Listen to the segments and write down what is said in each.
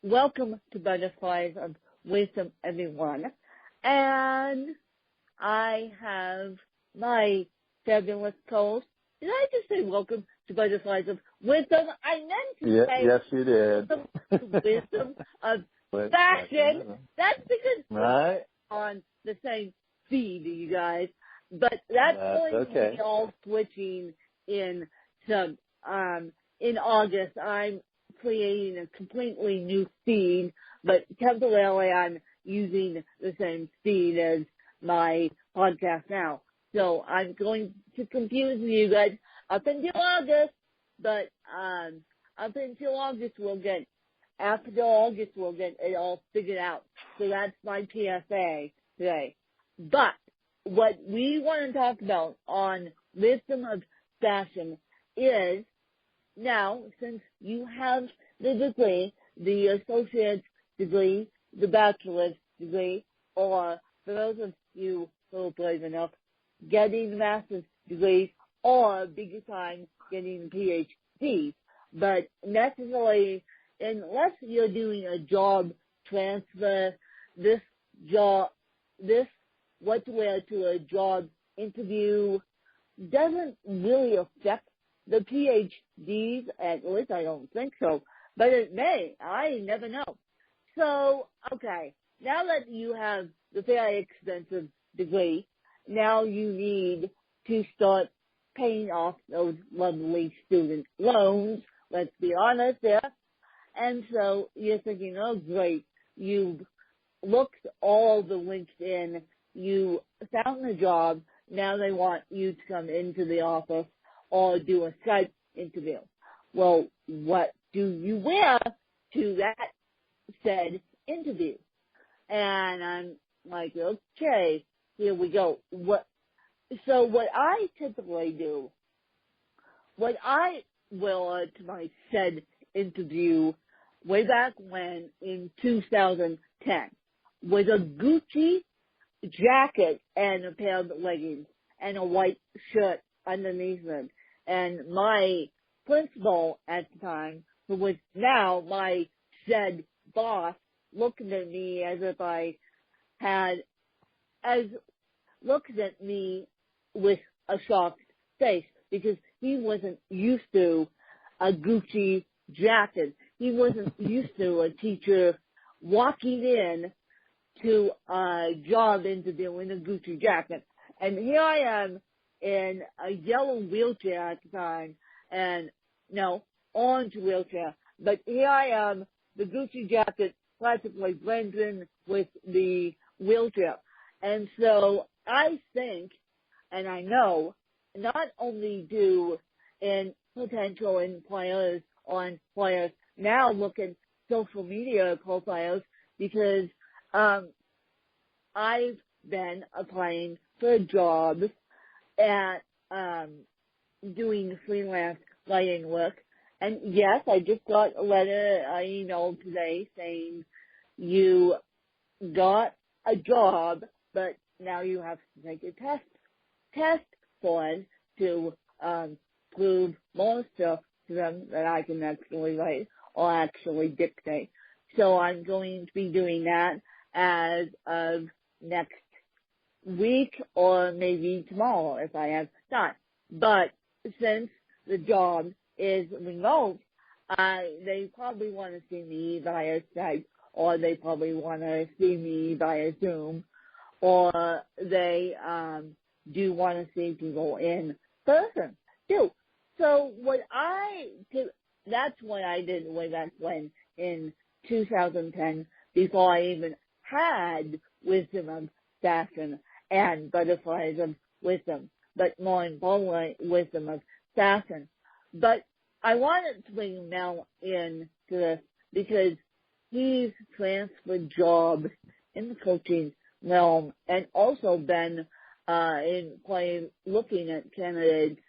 welcome to Butterflies of Wisdom, everyone. And I have my fabulous co-host. Did I just say welcome to Butterflies of Wisdom? I meant to say yes, you did. Wisdom of Fashion. That's because right. we're on the same feed, you guys. But that's going to be all switching in some in August. I'm creating a completely new feed, but temporarily I'm using the same feed as my podcast now. So I'm going to confuse you guys up until August, but up until August after August we'll get it all figured out. So that's my PSA today. But what we want to talk about on Wisdom of Fashion is, now, since you have the degree, the associate's degree, the bachelor's degree, or for those of you who are brave enough, getting the master's degree, or bigger time, getting the PhD. But necessarily, unless you're doing a job transfer, what to wear to a job interview doesn't really affect the PhDs, at least I don't think so, but it may. I never know. So, okay, now that you have the very expensive degree, now you need to start paying off those lovely student loans, let's be honest there. And so you're thinking, oh great, you've looked all the LinkedIn, you found the job, now they want you to come into the office or do a Skype interview. Well, what do you wear to that said interview? And I'm like, okay, here we go. So what I typically do, what I wore to my said interview way back when in 2010 was a Gucci jacket and a pair of leggings and a white shirt underneath them. And my principal at the time, who was now my said boss, looked at me as if I looked at me with a shocked face, because he wasn't used to a Gucci jacket. He wasn't used to a teacher walking in to a job interview in a Gucci jacket. And here I am in a yellow wheelchair at the time, and no, orange wheelchair. But here I am, the Gucci jacket practically blends in with the wheelchair. And so I think, and I know, not only do potential employers or employers now look at social media profiles, because I've been applying for jobs at doing freelance writing work. And yes, I just got a letter, I emailed today saying you got a job, but now you have to take a test for it to prove more stuff to them that I can actually write or actually dictate. So I'm going to be doing that as of next week or maybe tomorrow if I have time. But since the job is remote, they probably want to see me via Skype, or they probably want to see me via Zoom, or they do want to see people in person too. So that's what I did way back when in 2010, before I even had Wisdom of Fashion and Butterflies of Wisdom, but more importantly, Wisdom of Fashion. But I wanted to bring Mel in to this because he's transferred jobs in the coaching realm and also been looking at candidates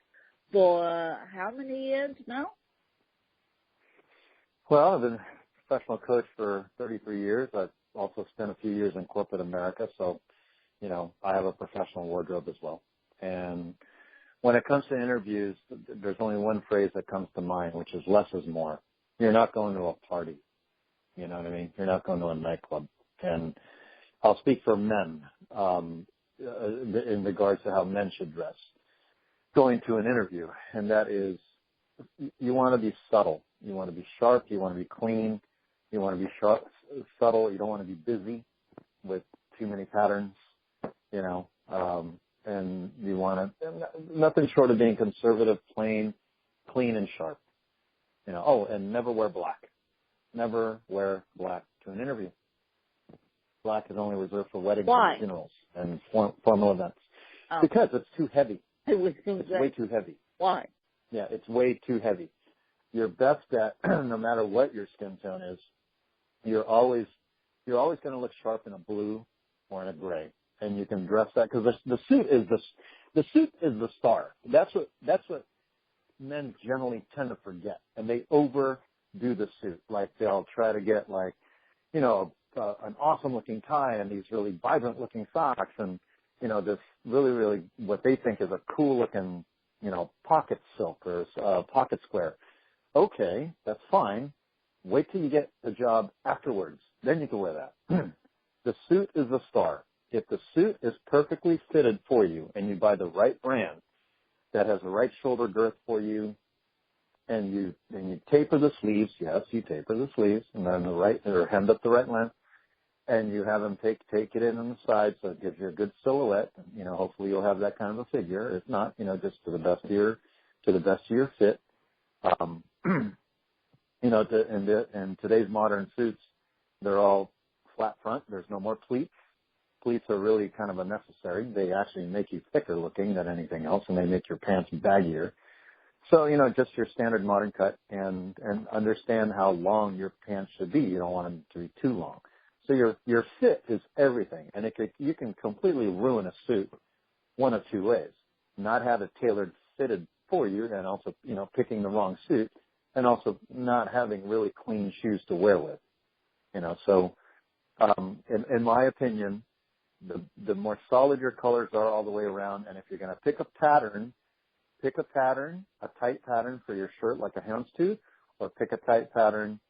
for how many years now? Well, I've been a professional coach for 33 years. I've also spent a few years in corporate America, so, I have a professional wardrobe as well. And when it comes to interviews, there's only one phrase that comes to mind, which is less is more. You're not going to a party. You know what I mean? You're not going to a nightclub. And I'll speak for men in regards to how men should dress going to an interview, and that is you want to be subtle. You want to be sharp. You want to be clean. You want to be subtle. You don't want to be busy with too many patterns, you know, and you want to, nothing short of being conservative, plain, clean, and sharp. You know, oh, and never wear black. Never wear black to an interview. Black is only reserved for weddings and funerals and formal events. Oh. Because it's too heavy. It's way too heavy. Why? Yeah, it's way too heavy. Your best bet, no matter what your skin tone is, you're always going to look sharp in a blue or in a gray, and you can dress that because the suit is the star. That's what men generally tend to forget, and they overdo the suit. Like they'll try to get like, you know, an awesome looking tie and these really vibrant looking socks, and you know, this really what they think is a cool looking, you know, pocket silk or pocket square. Okay, that's fine. Wait till you get the job afterwards. Then you can wear that. The suit is the star. If the suit is perfectly fitted for you and you buy the right brand that has the right shoulder girth for you, and you taper the sleeves, yes, you taper the sleeves, and then they're hemmed up the right length, and you have them take it in on the side so it gives you a good silhouette. You know, hopefully you'll have that kind of a figure. If not, you know, just to the best of your fit. You know, in today's modern suits, they're all flat front. There's no more pleats. Pleats are really kind of unnecessary. They actually make you thicker looking than anything else, and they make your pants baggier. So, you know, just your standard modern cut, and understand how long your pants should be. You don't want them to be too long. So your fit is everything, and you can completely ruin a suit one of two ways: not have it tailored, fitted for you, and also, you know, picking the wrong suit, and also not having really clean shoes to wear with. You know, so in my opinion, the more solid your colors are all the way around, and if you're going to pick a pattern, a tight pattern for your shirt like a houndstooth, or pick a tight pattern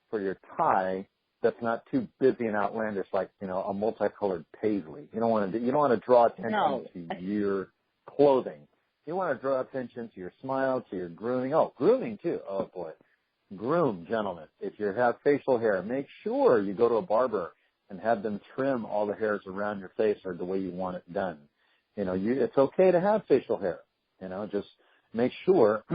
for your tie that's not too busy and outlandish, like, you know, a multicolored paisley. You don't want to draw attention to your clothing. You want to draw attention to your smile, to your grooming. Oh, grooming too. Oh boy, groom, gentlemen. If you have facial hair, make sure you go to a barber and have them trim all the hairs around your face or the way you want it done. You know, it's okay to have facial hair. You know, just make sure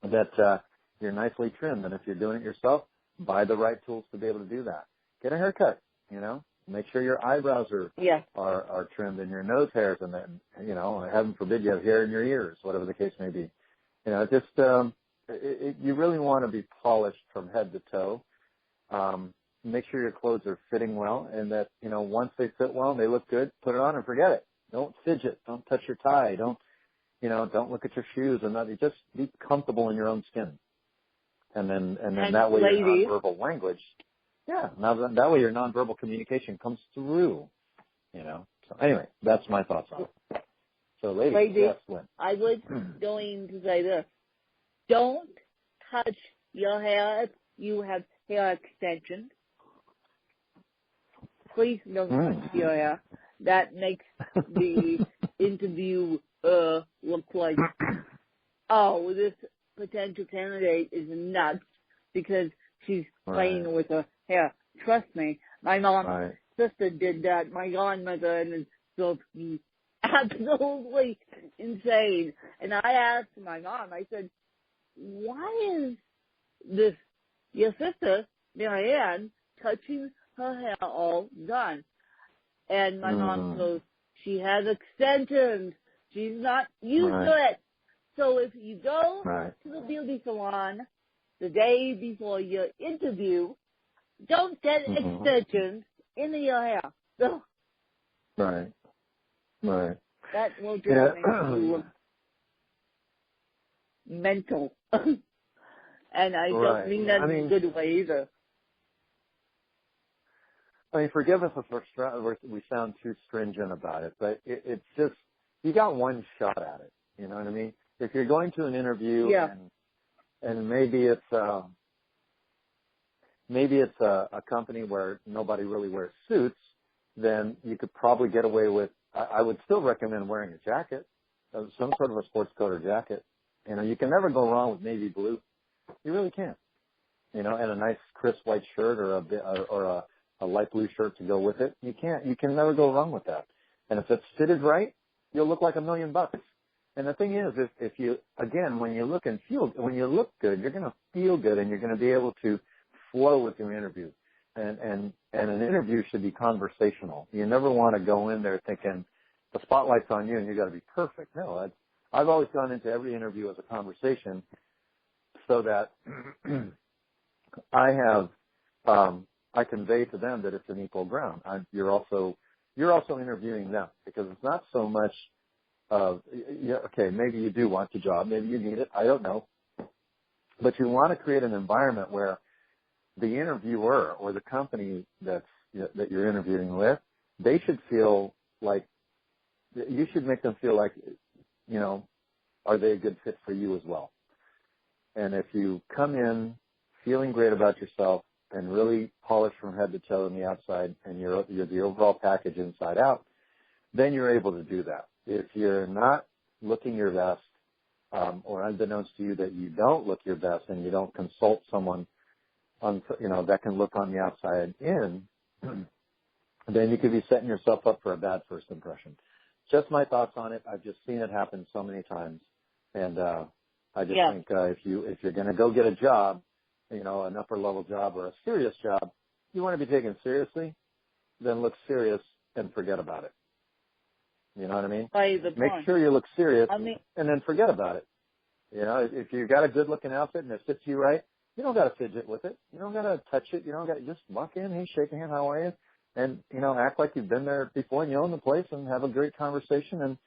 that you're nicely trimmed. And if you're doing it yourself, buy the right tools to be able to do that. Get a haircut. You know, make sure your eyebrows are trimmed, and your nose hairs, and then, you know, heaven forbid you have hair in your ears, whatever the case may be. You know, just you really want to be polished from head to toe. Make sure your clothes are fitting well, and that, you know, once they fit well and they look good, put it on and forget it. Don't fidget. Don't touch your tie. Don't look at your shoes or nothing. Just be comfortable in your own skin. And then that way your nonverbal language, that way your nonverbal communication comes through, you know. So anyway, that's my thoughts on it. So ladies, yes, Lynn. I was going to say this. Don't touch your hair if you have hair extensions. Please don't touch your hair. That makes the interview look like, oh, this potential candidate is nuts because she's playing with her hair. Trust me, my mom's sister did that. My grandmother, and it drove me absolutely insane. And I asked my mom, I said, why is this, your sister, Marianne, touching her hair all done? And my mom goes, she has extensions. She's not used to it. So if you go to the beauty salon the day before your interview, don't get extensions in your hair. So, right. That will just make you look mental. And I don't mean that in a good way either. I mean, forgive us if we sound too stringent about it, but it's just, you got one shot at it. You know what I mean? If you're going to an interview and maybe it's, maybe it's a company where nobody really wears suits, then you could probably get away with, I would still recommend wearing a jacket, some sort of a sports coat or jacket. You know, you can never go wrong with navy blue. You really can't. You know, and a nice crisp white shirt or a light blue shirt to go with it. You can never go wrong with that. And if it's fitted right, you'll look like $1 million. And the thing is, if you, again, when you look good, you're going to feel good and you're going to be able to flow with your interview. And an interview should be conversational. You never want to go in there thinking the spotlight's on you and you got to be perfect. No, I've always gone into every interview as a conversation so that I convey to them that it's an equal ground. You're also interviewing them, because it's not so much of, okay, maybe you do want the job, maybe you need it, I don't know, but you want to create an environment where the interviewer or the company that you're interviewing with, they should feel like, you should make them feel like, you know, are they a good fit for you as well? And if you come in feeling great about yourself and really polished from head to toe on the outside, and you're the overall package inside out, then you're able to do that. If you're not looking your best, or unbeknownst to you that you don't look your best and you don't consult someone on, you know, that can look on the outside in, then you could be setting yourself up for a bad first impression. Just my thoughts on it. I've just seen it happen so many times. And I just think if you're going to go get a job, you know, an upper level job or a serious job, you want to be taken seriously, then look serious and forget about it. You know what I mean? Make sure you look serious and then forget about it. You know, if you got a good looking outfit and it fits you right, you don't got to fidget with it. You don't got to touch it. You don't got to just walk in, hey, shake a hand, how are you? And, you know, act like you've been there before and you own the place and have a great conversation and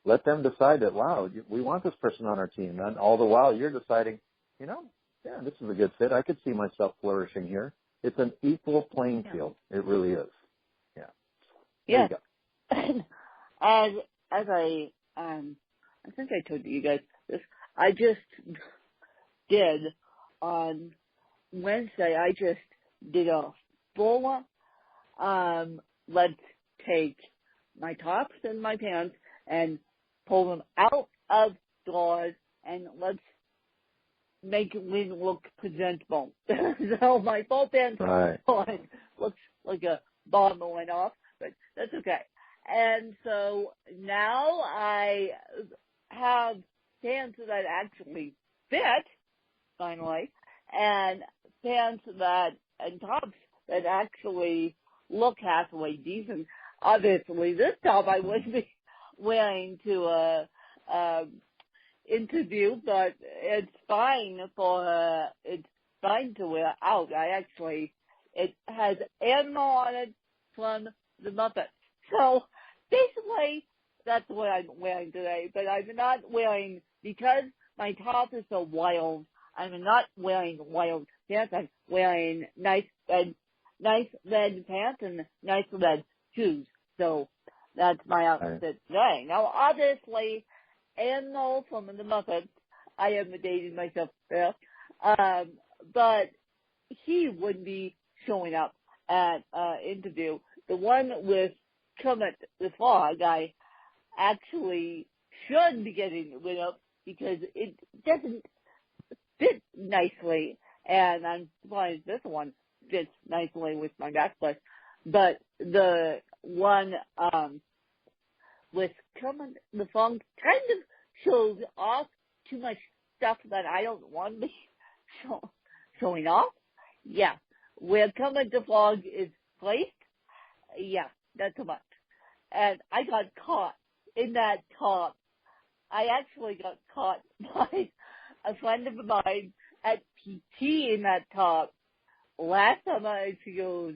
let them decide that, wow, we want this person on our team. And all the while you're deciding, you know, yeah, this is a good fit. I could see myself flourishing here. It's an equal playing field. It really is. Yeah. Yeah. As I think I told you guys this, I just did on Wednesday, I just did a full, let's take my tops and my pants and pull them out of drawers and let's make it look presentable. So my full pants on looks like a bomb went off, but that's okay. And so now I have pants that actually fit, finally, and pants and tops that actually look halfway decent. Obviously, this top I wouldn't be wearing to a interview, but it's fine to wear out. It has animal on it from the Muppets. So basically, that's what I'm wearing today. But I'm not wearing, because my top is so wild, I'm not wearing wild pants. I'm wearing nice red pants and nice red shoes. So that's my outfit today. Now, obviously, Animal from the Muppets, I haven't dated myself there, but he wouldn't be showing up at interview. The one with Kermit the Frog, I actually should be getting rid of because it doesn't fit nicely, and I'm surprised this one fits nicely with my backpack. But the one with Kermit the Frog kind of shows off too much stuff that I don't want to be showing off. Yeah, where Kermit the Frog is placed, yeah, that's too much. And I got caught in that top. I actually got caught by a friend of mine at PT in that top last summer. She goes,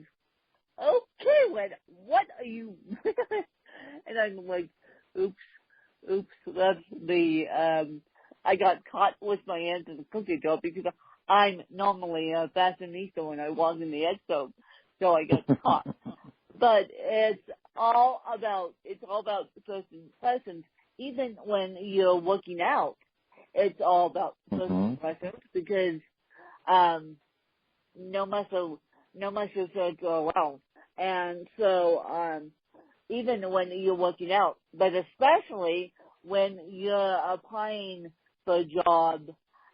"Okay, what are you?" And I'm like, oops, that's I got caught with my hands in the cookie dough because I'm normally a fashionista when I walk in the expo, so I got caught. But it's all about first impressions. Even when you're working out, it's all about first impressions because no muscle should go around. And so, even when you're working out, but especially when you're applying for a job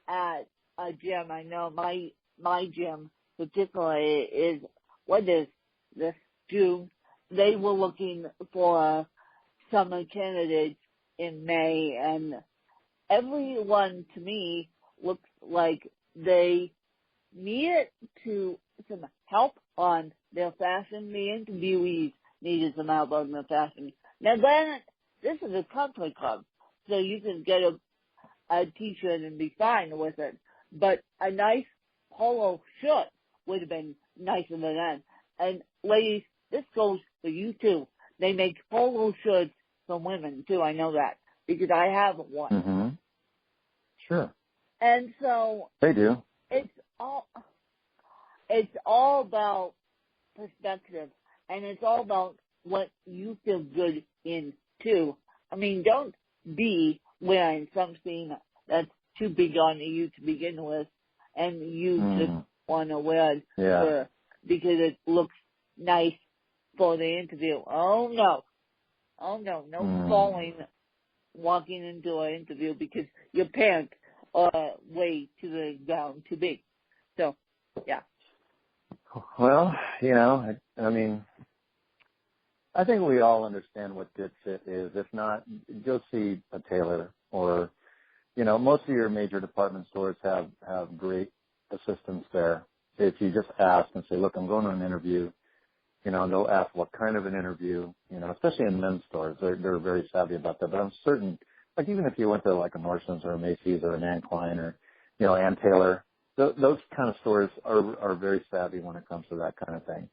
at a gym. I know my gym particularly is, what is this, June? They were looking for summer candidates in May, and everyone to me looks like they needed some help on their fashion. The interviewees needed some help on their fashion. Now then, this is a country club, so you can get a t-shirt and be fine with it. But a nice polo shirt would have been nicer than that. And ladies, this goes for you too. They make polo shirts for women too. I know that because I have one. Mm-hmm. Sure. And so they do. It's all about perspective, and it's all about what you feel good in too. I mean, don't be wearing something that's too big on you to begin with, and you just want to wear it because it looks nice for the interview. Oh no, falling, walking into an interview because your pants are way to the ground, too big. So, yeah. Well, I mean, I think we all understand what good fit is. If not, go see a tailor or, most of your major department stores have great assistants there. If you just ask and say, look, I'm going to an interview, they'll ask what kind of an interview, especially in men's stores. They're very savvy about that. But I'm certain, like even if you went to like a Nordstrom's or a Macy's or an Ann Klein or, Ann Taylor, those kind of stores are very savvy when it comes to that kind of thing.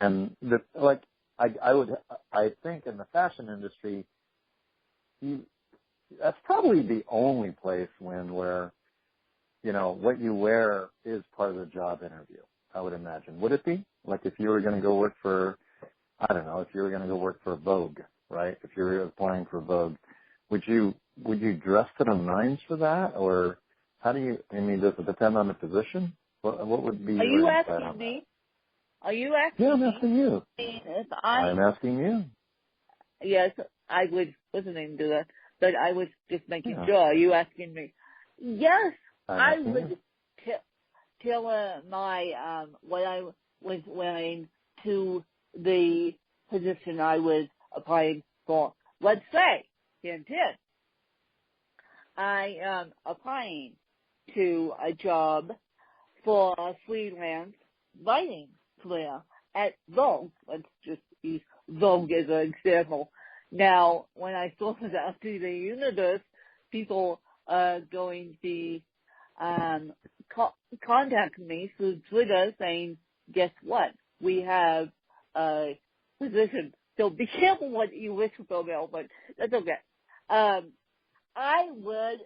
And I think in the fashion industry, that's probably the only place where, what you wear is part of the job interview, I would imagine. Would it be? Like if you were going to go work for, I don't know, if you were going to go work for Vogue, right? If you were applying for Vogue, would you dress to the nines for that? Or how do you, does it depend on the position? What would be your insight on that? Are you asking me? Yeah, I'm asking you. I'm asking you. Yes, I was listening to that, but I was just making sure. Are you asking me? Yes, I would tailor my what I was wearing to the position I was applying for. Let's say, hint, I am applying to a job for a freelance writing career at Vogue. Let's just use Vogue as an example. Now, when I throw it out to the universe, people are going to be contacting me through Twitter saying, guess what? We have a position. So be careful what you wish for, Bill, but that's okay. I would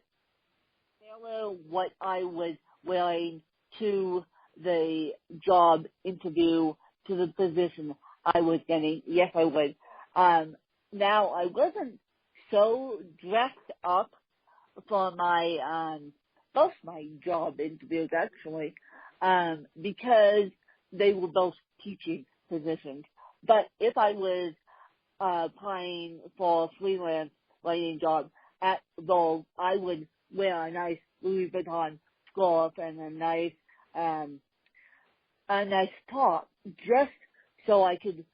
tailor what I was wearing to the job interview, to the position I was getting. Yes, I would. Now, I wasn't so dressed up for my both my job interviews, actually, because they were both teaching positions. But if I was applying for a freelance writing job at Vogue, I would wear a nice Louis Vuitton scarf and a nice top, just so I could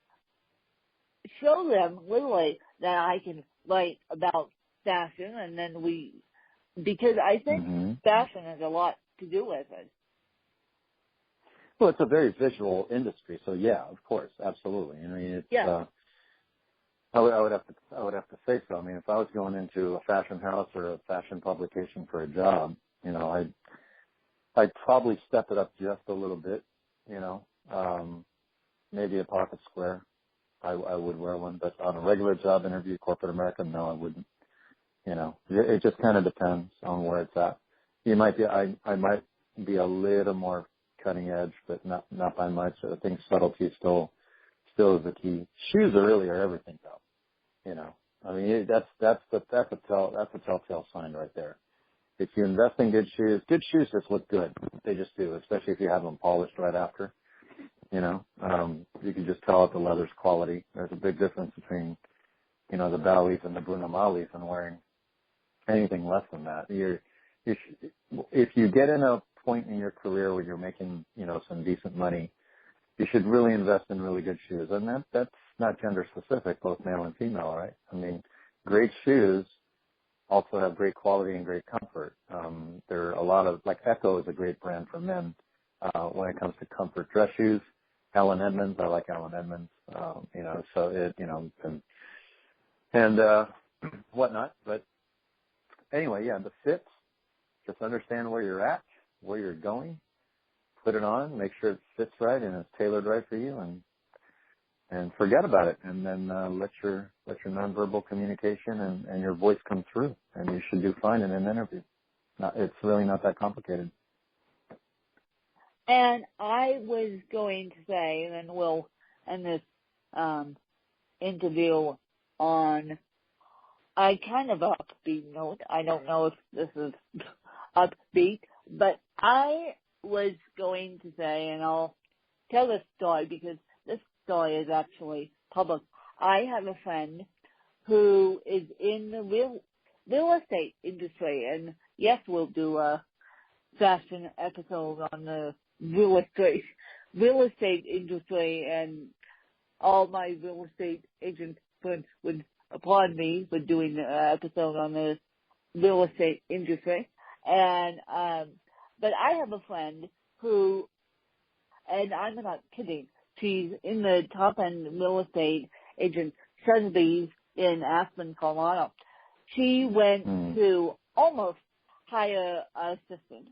show them literally that I can write about fashion, and then because I think fashion has a lot to do with it. Well, it's a very visual industry, so yeah, of course, absolutely. It's I would have to say so. I mean, if I was going into a fashion house or a fashion publication for a job, I'd probably step it up just a little bit, maybe a pocket square. I would wear one, but on a regular job interview, corporate America, no, I wouldn't. It just kind of depends on where it's at. I might be a little more cutting edge, but not by much. I think subtlety still is the key. Shoes are everything, though. I mean, that's a telltale sign right there. if you invest in good shoes just look good. They just do, especially if you have them polished right after. You know, you can just tell that the leather's quality. There's a big difference between, you know, the Bow Leaf and the Bruno Mars Leaf and wearing anything less than that. If you get in a point in your career where you're making, you know, some decent money, you should really invest in really good shoes. And that's not gender specific, both male and female, right? I mean, great shoes also have great quality and great comfort. There are a lot of, like Echo is a great brand for men when it comes to comfort. Dress shoes, Allen Edmonds, I like Allen Edmonds, you know, so it, you know, and whatnot. But anyway, yeah, the fits, just understand where you're at, where you're going, put it on, make sure it fits right and it's tailored right for you, and forget about it, and then let your nonverbal communication and your voice come through, and you should do fine in an interview. It's really not that complicated. And I was going to say, and then we'll end this interview on a kind of upbeat note. I don't know if this is upbeat, but I was going to say, and I'll tell this story because this story is actually public. I have a friend who is in the real estate industry, and yes, we'll do a fashion episode on the real estate industry, and all my real estate agent friends would applaud me for doing an episode on the real estate industry. And but I have a friend who, and I'm not kidding, she's in the top end real estate agent Sotheby's in Aspen, Colorado. She went to almost hire assistant,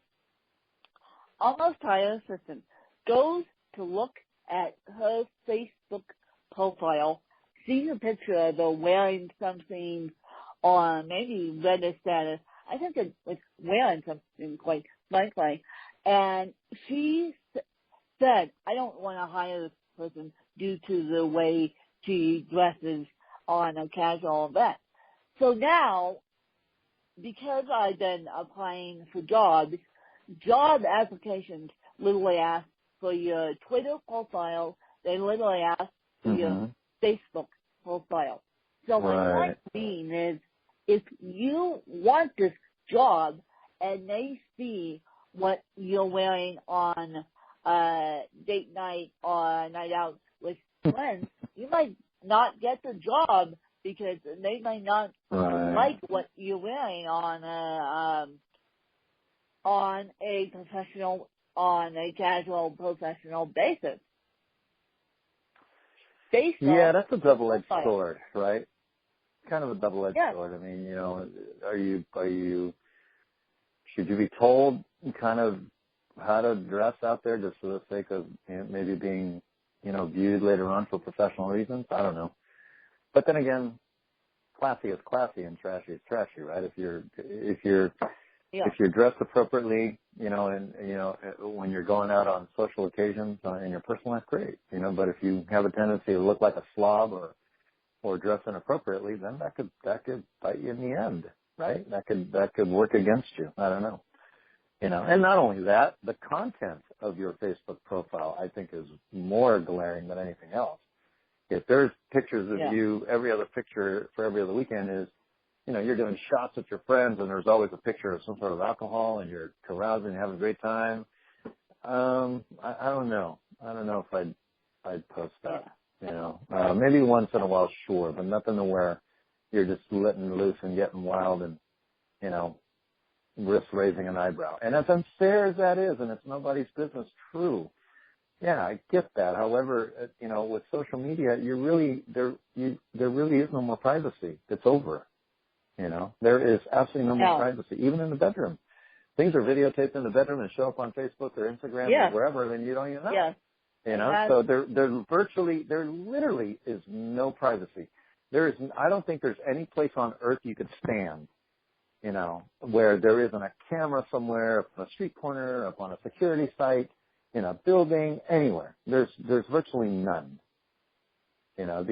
goes to look at her Facebook profile, sees a picture of her wearing something on maybe redder status. I think it was wearing something, quite frankly. And she said, I don't want to hire this person due to the way she dresses on a casual event. So now, because I've been applying for jobs, job applications literally ask for your Twitter profile. They literally ask for your Facebook profile. So my point being is, if you want this job and they see what you're wearing on date night or night out with friends, you might not get the job because they might not like what you're wearing on a casual professional basis. Yeah, that's a double-edged sword, right? Kind of a double-edged sword. I mean, you know, should you be told kind of how to dress out there just for the sake of, you know, maybe being, you know, viewed later on for professional reasons? I don't know. But then again, classy is classy and trashy is trashy, right? If you're dressed appropriately, you know, and, you know, when you're going out on social occasions in your personal life, great, you know, but if you have a tendency to look like a slob or dress inappropriately, then that could bite you in the end, right? That could work against you. I don't know. You know, and not only that, the content of your Facebook profile, I think, is more glaring than anything else. If there's pictures of you, every other picture for every other weekend is, you know, you're doing shots with your friends and there's always a picture of some sort of alcohol and you're carousing and having a great time. I don't know. I don't know if I'd post that. You know, maybe once in a while, sure, but nothing to where you're just letting loose and getting wild and, you know, risk raising an eyebrow. And as unfair as that is, and it's nobody's business, true. Yeah, I get that. However, you know, with social media, there really is no more privacy. It's over. You know, there is absolutely no more privacy, even in the bedroom. Things are videotaped in the bedroom and show up on Facebook or Instagram or wherever, then you don't even know. Yeah. You know, so there literally is no privacy. I don't think there's any place on earth you could stand, you know, where there isn't a camera somewhere, up on a street corner, up on a security site, in a building, anywhere. There's virtually none. You know,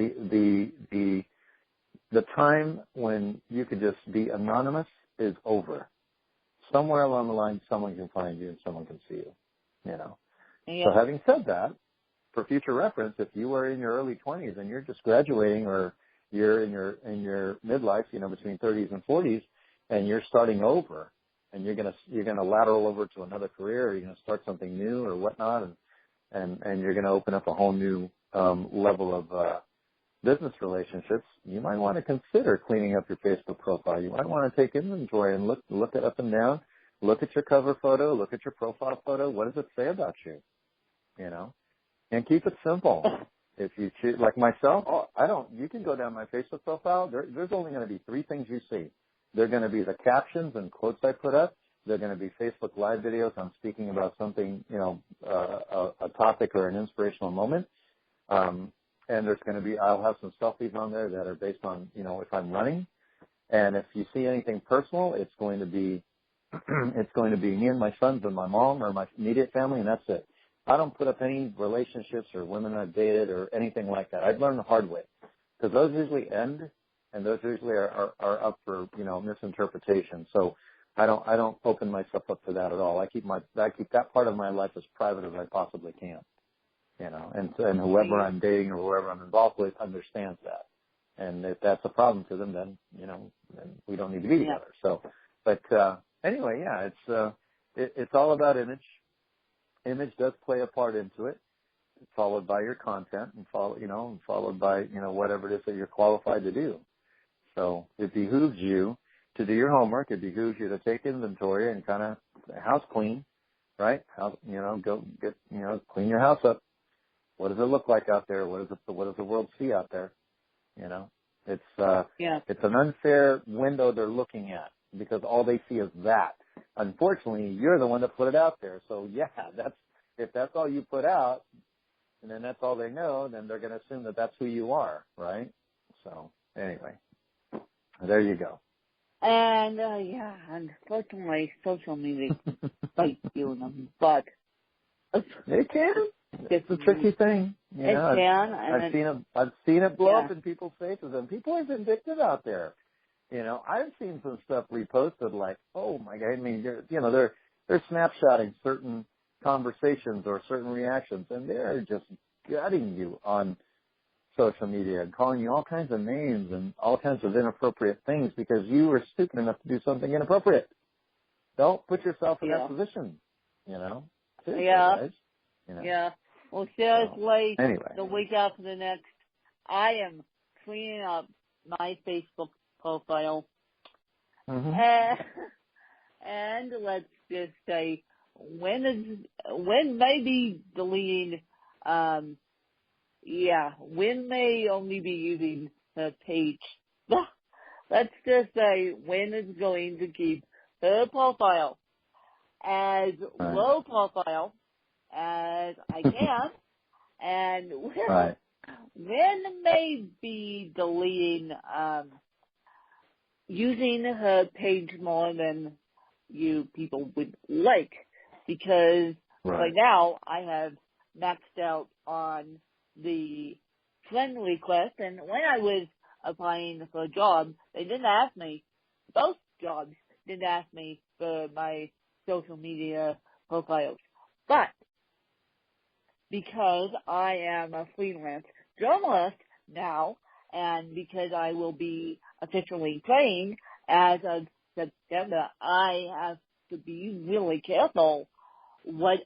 the time when you could just be anonymous is over. somewhere along the line, someone can find you and someone can see you, you know. Yeah. So having said that, for future reference, if you are in your early 20s and you're just graduating, or you're in your midlife, you know, between 30s and 40s, and you're starting over, and you're gonna lateral over to another career, or you're gonna start something new or whatnot, and you're gonna open up a whole new level of business relationships, you might want to consider cleaning up your Facebook profile. You might want to take inventory and look it up and down, look at your cover photo, look at your profile photo. What does it say about you? You know, and keep it simple. If you choose, like myself, you can go down my Facebook profile. There's only going to be 3 things you see. They're going to be the captions and quotes I put up. They're going to be Facebook Live videos. I'm speaking about something, you know, a topic or an inspirational moment. And there's going to be, I'll have some selfies on there that are based on, you know, if I'm running. And if you see anything personal, it's going to be me and my sons and my mom or my immediate family, and that's it. I don't put up any relationships or women I've dated or anything like that. I've learned the hard way, because those usually end, and those usually are up for, you know, misinterpretation. So I don't open myself up to that at all. I keep that part of my life as private as I possibly can. You know, and whoever I'm dating or whoever I'm involved with understands that. And if that's a problem to them, then, you know, then we don't need to be together. So, but anyway, yeah, it's all about image. Image does play a part into it, followed by your content, and followed by, you know, whatever it is that you're qualified to do. So it behooves you to do your homework. It behooves you to take inventory and kind of house clean, right? Clean your house up. What does it look like out there? What does the world see out there? You know, it's an unfair window they're looking at, because all they see is that. Unfortunately, you're the one that put it out there. So yeah, if that's all you put out, and then that's all they know, then they're going to assume that that's who you are, right? So anyway, there you go. And unfortunately, social media bites you in the butt. It can. It's a tricky thing. You know, it can. I've seen it blow up in people's faces, and people are vindictive out there. You know, I've seen some stuff reposted like, oh my God, I mean, they're snapshotting certain conversations or certain reactions, and they're just gutting you on social media and calling you all kinds of names and all kinds of inappropriate things because you were stupid enough to do something inappropriate. Don't put yourself in that position, you know. Seriously, guys. You know? Yeah. Well, seriously, anyway. The week after the next, I am cleaning up my Facebook profile. Mm-hmm. And let's just say, when maybe deleting, when may only be using her page. Let's just say when is going to keep her profile as low profile as I can, and when may be deleting, using her page more than you people would like, because right now I have maxed out on the friend request, and when I was applying for a job, they didn't ask me, both jobs didn't ask me for my social media profiles. But because I am a freelance journalist now, and because I will be officially trained as of September, I have to be really careful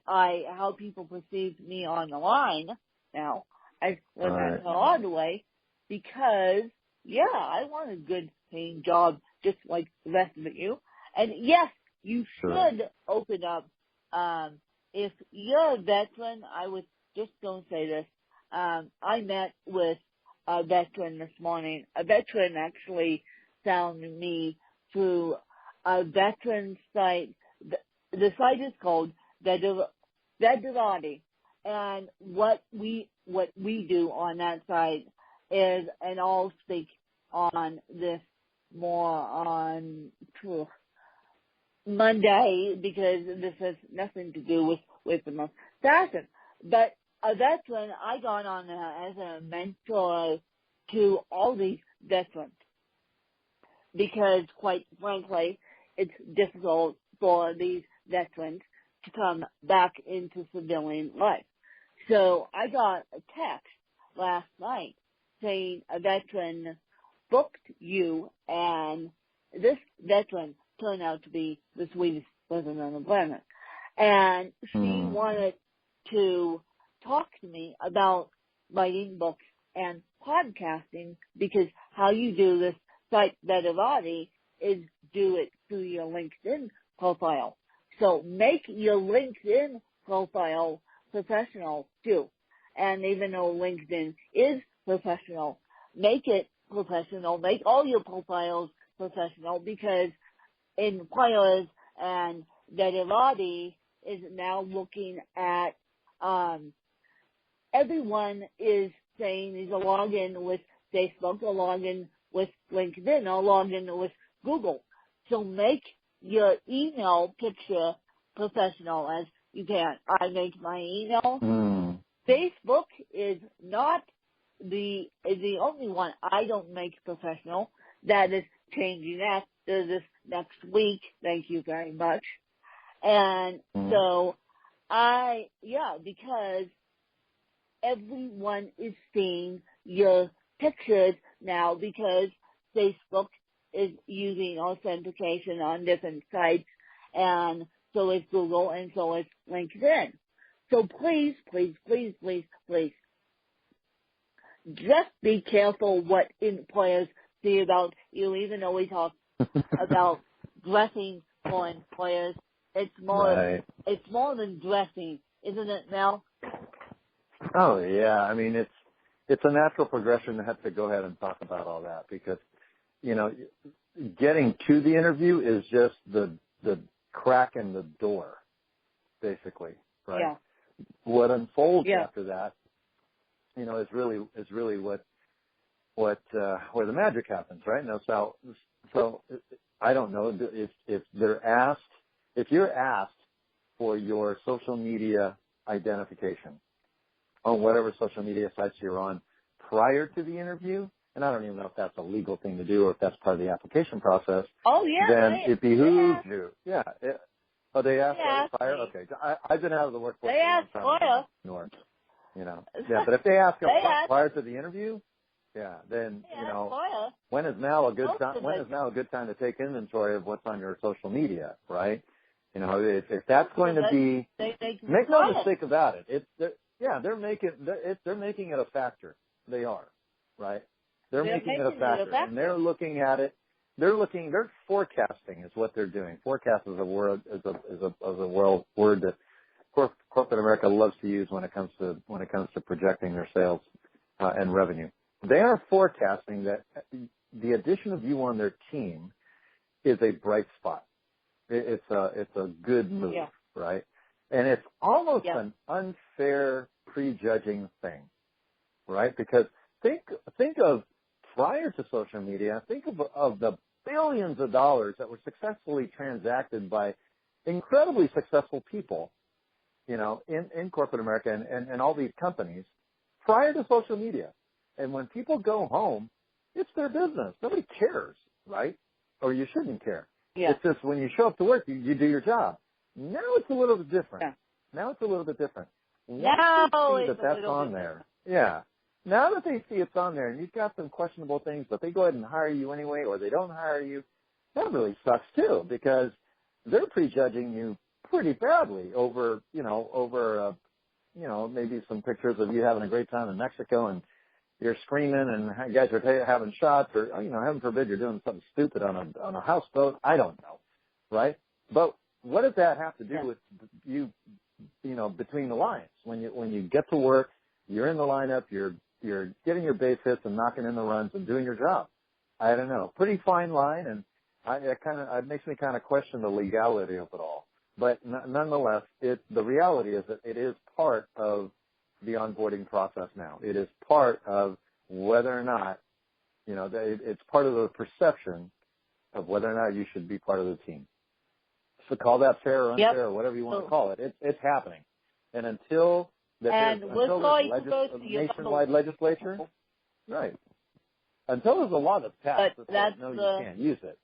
how people perceive me on the line now. I learned that the hard way, because I want a good paying job just like the rest of you. And yes, you should open up, if you're a veteran. I was just going to say this. I met with a veteran this morning. A veteran actually found me through a veteran site. The site is called Veterati. And what we do on that site is, and I'll speak on this more on Monday, because this has nothing to do with the fashion. But a veteran, I got on as a mentor to all these veterans, because quite frankly, it's difficult for these veterans to come back into civilian life. So I got a text last night saying a veteran booked you, and this veteran turned out to be the sweetest person on the planet. And she wanted to talk to me about writing books and podcasting, because how you do this site Betterati is do it through your LinkedIn profile. So make your LinkedIn profile professional too. And even though LinkedIn is professional, make it professional. Make all your profiles professional, because employers and Betterati is now looking at, everyone is saying is a login with Facebook, a login with LinkedIn, a login with Google. So make your email picture professional as you can. I make my email. Facebook is not the only one I don't make professional. That is changing after this next week. Thank you very much. And so because everyone is seeing your pictures now, because Facebook is using authentication on different sites, and so is Google, and so is LinkedIn. So please, please, please, please, please, just be careful what employers see about you, even though we talk about dressing for employers. It's more than dressing, isn't it, Mel? Oh yeah, I mean it's a natural progression to have to go ahead and talk about all that, because getting to the interview is just the crack in the door, basically, right? Yeah. What unfolds after that, is really what where the magic happens, right? Now, so I don't know if you're asked for your social media identification on whatever social media sites you're on prior to the interview, and I don't even know if that's a legal thing to do or if that's part of the application process. Oh, yeah. Then it behooves you. Yeah. They asked prior? Me. Okay. I've been out of the workforce They for a long time. Yeah, but if they ask prior to the interview, then, when is now a good time to take inventory of what's on your social media, right? If that's going to be, make no mistake about it. They're making it a factor. They are, right? They're making it a factor, and they're looking at it. They're forecasting is what they're doing. Forecast is a word that corporate America loves to use when it comes to projecting their sales and revenue. They are forecasting that the addition of you on their team is a bright spot. It's a good move, right? And it's almost an unfair prejudging thing, right? Because think of prior to social media, think of the billions of dollars that were successfully transacted by incredibly successful people, in corporate America and all these companies prior to social media. And when people go home, it's their business. Nobody cares, right? Or you shouldn't care. Yeah. It's just when you show up to work, you do your job. Now it's a little bit different. Yeah. Now it's a little bit different. Now it's that's on there. Yeah. Now that they see it's on there and you've got some questionable things, but they go ahead and hire you anyway, or they don't hire you, that really sucks too, because they're prejudging you pretty badly over maybe some pictures of you having a great time in Mexico and you're screaming and you guys are having shots, or heaven forbid you're doing something stupid on a houseboat. I don't know, right? But what does that have to do with you? Between the lines, when you get to work, you're in the lineup, you're getting your base hits and knocking in the runs and doing your job. I don't know, pretty fine line, and it makes me kind of question the legality of it all. But nonetheless, the reality is that it is part of the onboarding process now. It is part of whether or not, it's part of the perception of whether or not you should be part of the team. So call that fair or unfair or whatever you want to call it. It's happening. And until there's nationwide legislature, right. Until there's a law that's passed that says, no, you can't use it.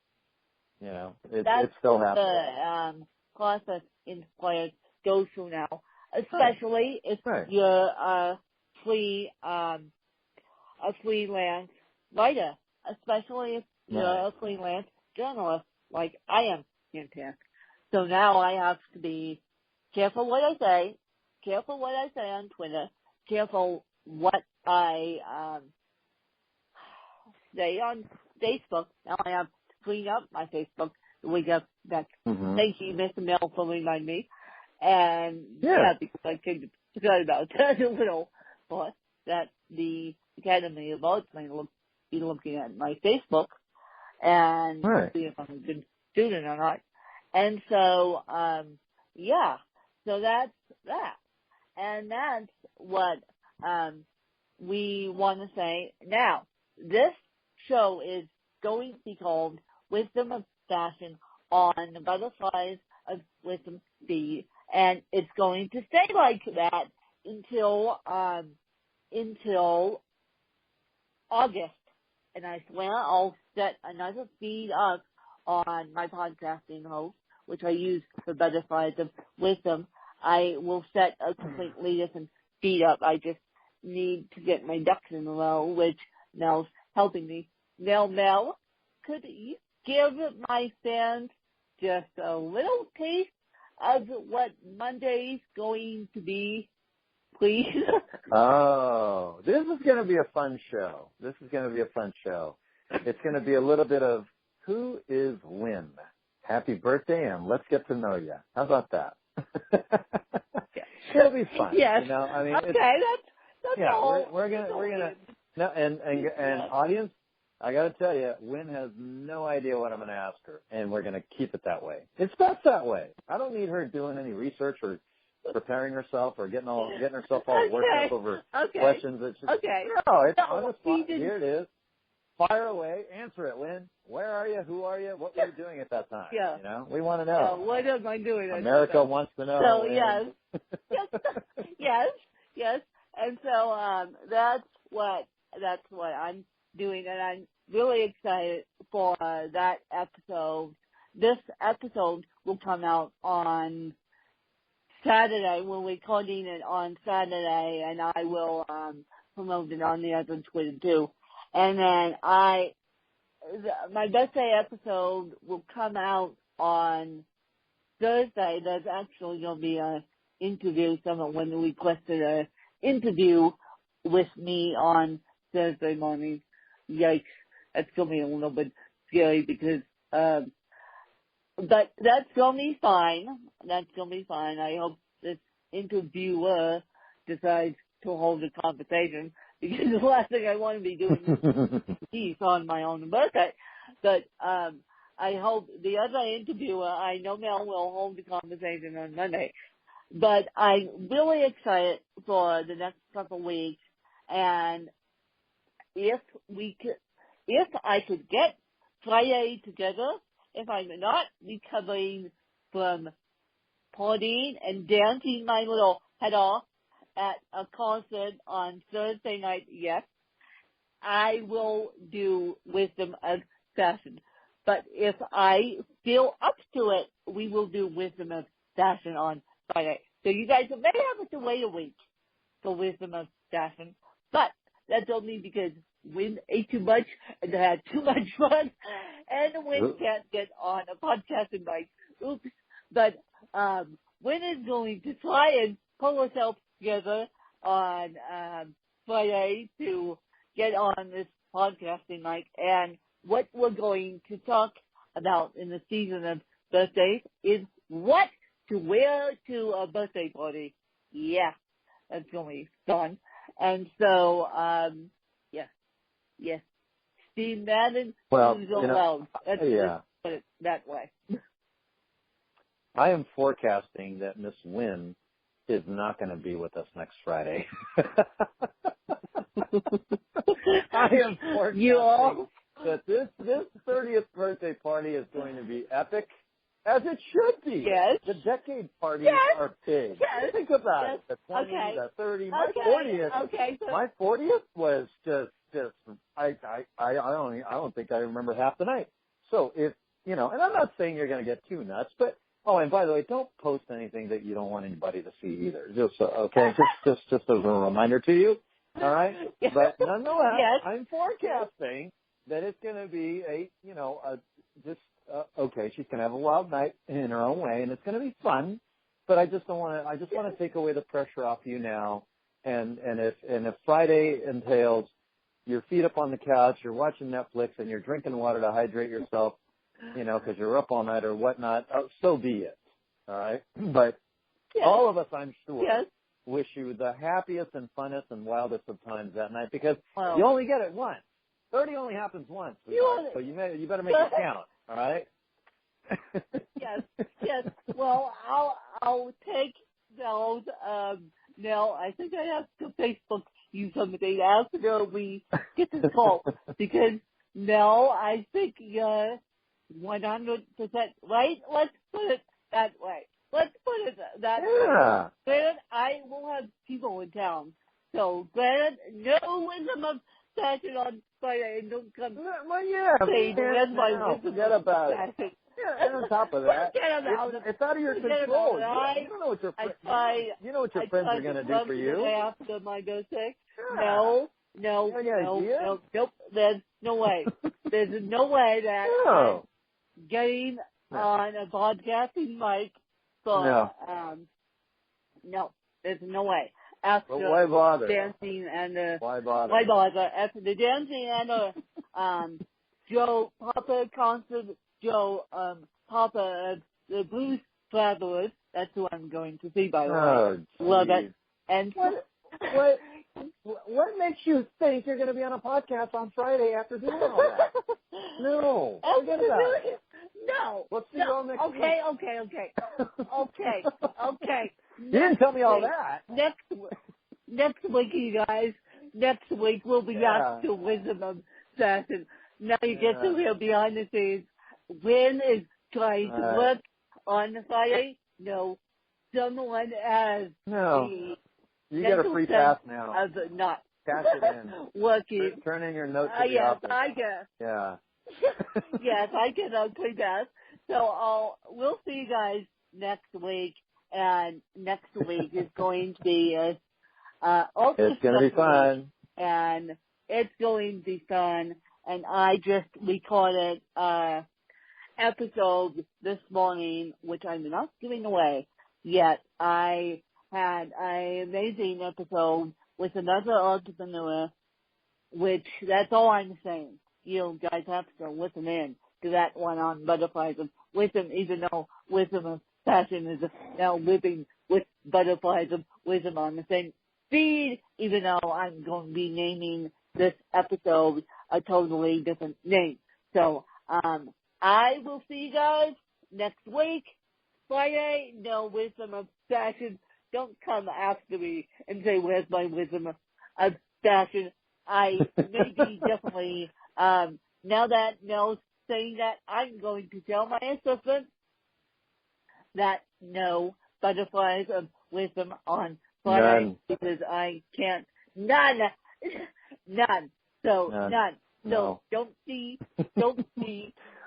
You know, it's still happening. That's the process employers go through now, especially if Right. you're a freelance writer, especially if you're a freelance journalist like I am, Fantastic. So now I have to be careful what I say on Twitter, careful what I say on Facebook. Now I have to clean up my Facebook the week of that. Thank you, Mr. Mel, for reminding me. And because I forgot about that a little, but that the Academy of Arts may be looking at my Facebook and see if I'm a good student or not. And so, so that's that. And that's what we want to say. Now, this show is going to be called Wisdom of Fashion on the Butterflies of Wisdom Speed, and it's going to stay like that until August. And I swear I'll set another feed up on my podcasting host, which I use for Butterflies of Wisdom. I will set a completely different feed up. I just need to get my ducks in a row, which Mel's helping me. Now, Mel, could you give my fans just a little taste of what Monday's going to be, please? Oh, this is going to be a fun show. It's going to be a little bit of who is Win. Happy birthday, and let's get to know you. How about that? It'll be fun. Yes. You know, I mean, okay, that's all. We're gonna no, and audience, I got to tell you, Win has no idea what I'm going to ask her, and we're going to keep it that way. It's best that way. I don't need her doing any research or preparing herself or getting herself all worked up over questions. That no, it's on the spot. Here it is. Fire away. Answer it, Win. Where are you? Who are you? What were you doing at that time? Yeah. You know, we want to know. What am I doing? America wants to know. So yes. And so that's what I'm doing, and I'm really excited for that episode. This episode will come out on Saturday. We're recording it on Saturday, and I will promote it on the other Twitter too. And then my birthday episode will come out on Thursday. There's actually going to be an interview. Someone requested an interview with me on Thursday morning. Yikes. That's going to be a little bit scary because, but that's going to be fine. I hope this interviewer decides to hold a conversation, because the last thing I want to be doing is on my own birthday. But I hope the other interviewer, I know Mel will hold the conversation on Monday. But I'm really excited for the next couple of weeks, and if I could get Friday together, if I'm not recovering from partying and dancing my little head off at a concert on Thursday night, yes, I will do Wisdom of Fashion. But if I feel up to it, we will do Wisdom of Fashion on Friday. So you guys may have to wait a week for Wisdom of Fashion, but that's only because Win ate too much and had too much fun, and Win can't get on a podcast and like, oops. But Win is going to try and pull herself together on Friday to get on this podcasting mic. And what we're going to talk about in the season of birthdays is what to wear to a birthday party. Yeah, that's going to be fun. And so, yes, Steve Madden, who's allowed. Let's put it that way. I am forecasting that Miss Wynn is not going to be with us next Friday. I am forecasting that this 30th birthday party is going to be epic, as it should be. Yes. The decade parties are big. Yes. Think about it. The 20, the 30, my 40th. Okay. My 40th was just I don't think I remember half the night. So if and I'm not saying you're going to get too nuts, but, and by the way, don't post anything that you don't want anybody to see either. Just, okay, just as a reminder to you, all right? Yes. But nonetheless, Yes. I'm forecasting that it's going to be okay, she's going to have a wild night in her own way, and it's going to be fun, but I just want to take away the pressure off you now, and if Friday entails your feet up on the couch, you're watching Netflix, and you're drinking water to hydrate yourself, because you're up all night or whatnot, so be it, all right? But all of us, I'm sure, wish you the happiest and funnest and wildest of times that night, because you only get it once. 30 only happens once, so you better make it count, all right? Yes. Well, I'll take those. Now, I think I have to Facebook you something after we get this call, because now I think 100% right. Let's put it that way. Granted, I will have people in town, so granted, no wisdom of fashion on Friday, and don't come. Well, yeah, forget about it. Yeah, and on top of that, it's out of your control. You don't know what your friends are going to do for you. After my birthday, no, nope. There's no way. There's no way that I'm getting on a podcasting mic. So, no, there's no way. After why bother? Dancing and why bother? After the dancing and Joe Papa concert, Papa the Blues Travelers. That's who I'm going to see, by the way. Love it. And what makes you think you're going to be on a podcast on Friday after doing all that? No, forget about it. No. Let's see you all next week. Okay. You didn't tell me all that. Next week, you guys. Next week we'll be back to Wisdom of Fashion. Now you get to hear behind the scenes. When is trying to work on Friday? No. Someone has you get a free pass now. Not cash it in. Working. Turn in your note to the yes, office. I guess. Yeah. Yes, I get a free pass. So we'll see you guys next week. And next week is going to be also it's going to be fun. And it's going to be fun. And I just recorded episode this morning, which I'm not giving away yet. I had an amazing episode with another entrepreneur, which that's all I'm saying. You guys have to listen in to that one on Butterflies of Wisdom, even though Wisdom of Fashion is now living with Butterflies of Wisdom on the same feed, even though I'm going to be naming this episode a totally different name. So, I will see you guys next week, Friday. No Wisdom of Fashion. Don't come after me and say, where's my Wisdom of Fashion? I may be definitely, now that Nell's saying that, I'm going to tell my assistant that no Butterflies of Wisdom on Friday because I can't. None. So, none. So, don't see.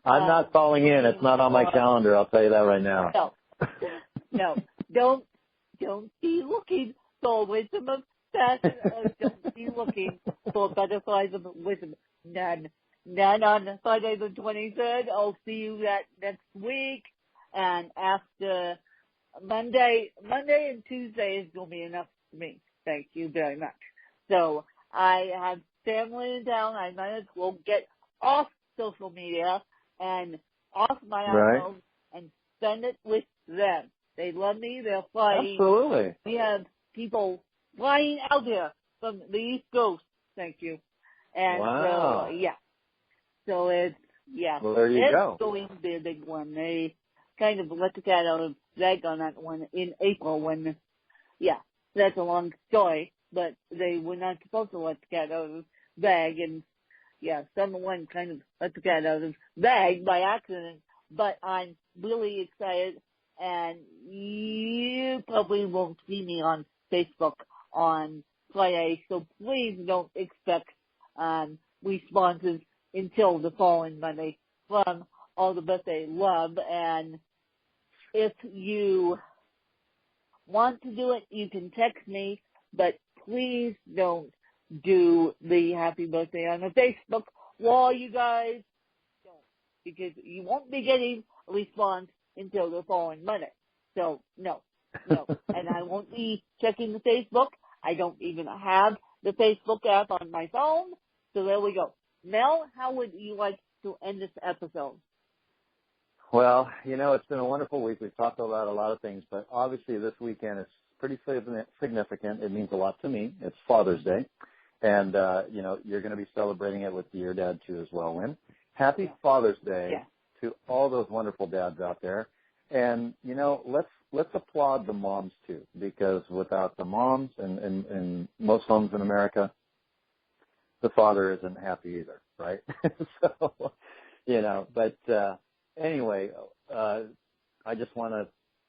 I'm not calling in. It's not on my calendar. I'll tell you that right now. No. Don't be looking for Wisdom of Fashion. Don't be looking for Butterflies of Wisdom. None on Friday the 23rd. I'll see you that next week. And after Monday and Tuesday is going to be enough for me. Thank you very much. So I have family in town. I might as well get off social media and off my iPhone and spend it with them. They love me. They're flying. Absolutely. We have people flying out there from the East Coast. Thank you. And wow. So it's, well, there you go. It's going to be a big one. They kind of let the cat out of the bag on that one in April when, that's a long story, but they were not supposed to let the cat out of the bag, and someone kind of let the cat out of the bag by accident, but I'm really excited, and you probably won't see me on Facebook on Friday, so please don't expect responses until the following Monday from all the birthday love. And if you want to do it, you can text me, but please don't do the happy birthday on the Facebook wall, you guys. Don't, because you won't be getting a response until the following Monday. So, no. And I won't be checking the Facebook. I don't even have the Facebook app on my phone. So there we go. Mel, how would you like to end this episode? Well, it's been a wonderful week. We've talked about a lot of things, but obviously this weekend is pretty significant. It means a lot to me. It's Father's Day. And, you're going to be celebrating it with your dad, too, as well, Lynn. Happy Father's Day to all those wonderful dads out there. And, let's applaud the moms, too, because without the moms in most homes in America, the father isn't happy either, right? So, anyway, I just want to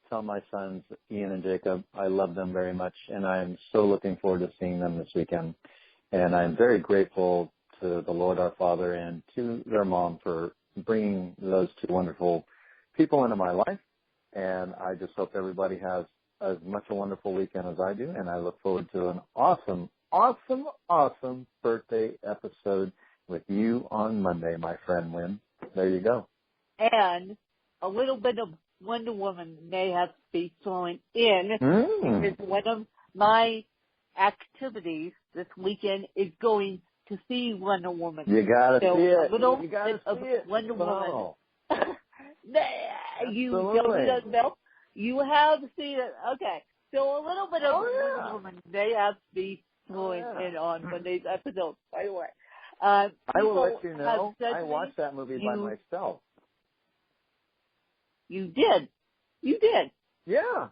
tell my sons, Ian and Jacob, I love them very much, and I'm so looking forward to seeing them this weekend. And I'm very grateful to the Lord our Father and to their mom for bringing those two wonderful people into my life. And I just hope everybody has as much a wonderful weekend as I do, and I look forward to an awesome birthday episode with you on Monday, my friend Lynn. There you go. And a little bit of Wonder Woman may have to be thrown in because one of my activities this weekend is going to see Wonder Woman. You gotta see it. A little you gotta bit see of it. Wonder Woman. You Absolutely. don't know, you have seen it. Okay. So a little bit of Wonder Woman may have to be thrown in on Monday's episode, by the way. I will let you know. I watched that movie by myself. You did. Yeah.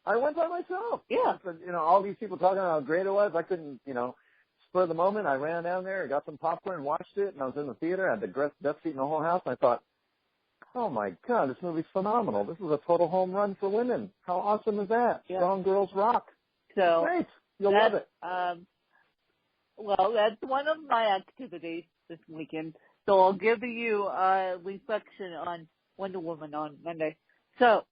I went by myself. Yeah. All these people talking about how great it was. I couldn't, spur of the moment. I ran down there, got some popcorn, watched it, and I was in the theater. I had the best seat in the whole house. And I thought, oh, my God, this movie's phenomenal. This is a total home run for women. How awesome is that? Yeah. Strong girls rock. So great. You'll love it. Well, that's one of my activities this weekend. So I'll give you a reflection on Wonder Woman on Monday. So,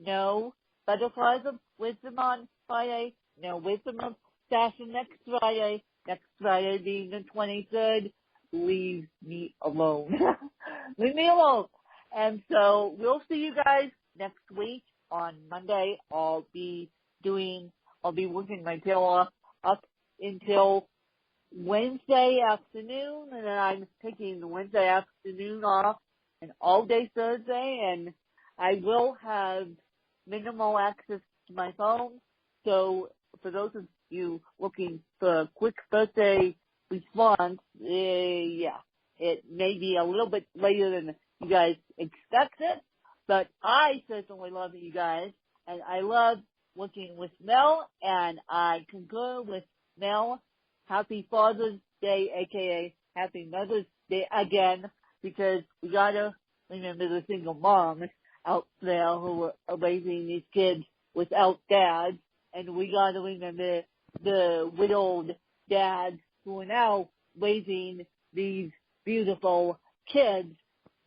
no Butterflies of Wisdom on Friday. No Wisdom of Fashion next Friday. Next Friday being the 23rd. Leave me alone. Leave me alone. And so we'll see you guys next week on Monday. I'll be working my tail off up until Wednesday afternoon, and then I'm taking the Wednesday afternoon off and all day Thursday, and I will have minimal access to my phone. So for those of you looking for a quick birthday response, it may be a little bit later than you guys expect it, but I certainly love you guys, and I love working with Mel, and I concur with Mel. Happy Father's Day, a.k.a. Happy Mother's Day again, because we gotta remember the single moms out there who are raising these kids without dads, and we gotta remember the widowed dads who are now raising these beautiful kids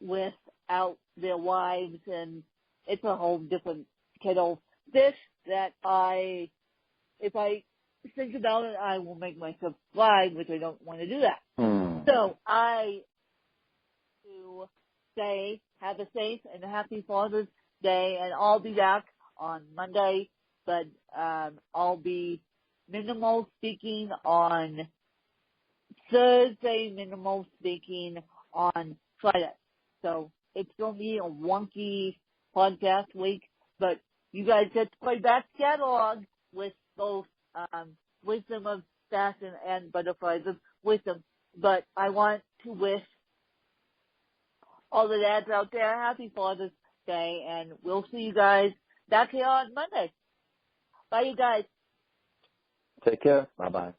without their wives, and it's a whole different kettle of fish that if I think about it, I will make myself cry, which I don't want to do that. So I to say have a safe and a happy Father's Day, and I'll be back on Monday, but I'll be minimal speaking on Thursday, minimal speaking on Friday. So it's going to be a wonky podcast week, but you guys get to play back catalog with both Wisdom of Fashion and Butterflies of Wisdom. But I want to wish all the dads out there happy Father's Day, and we'll see you guys back here on Monday. Bye, you guys. Take care. Bye-bye.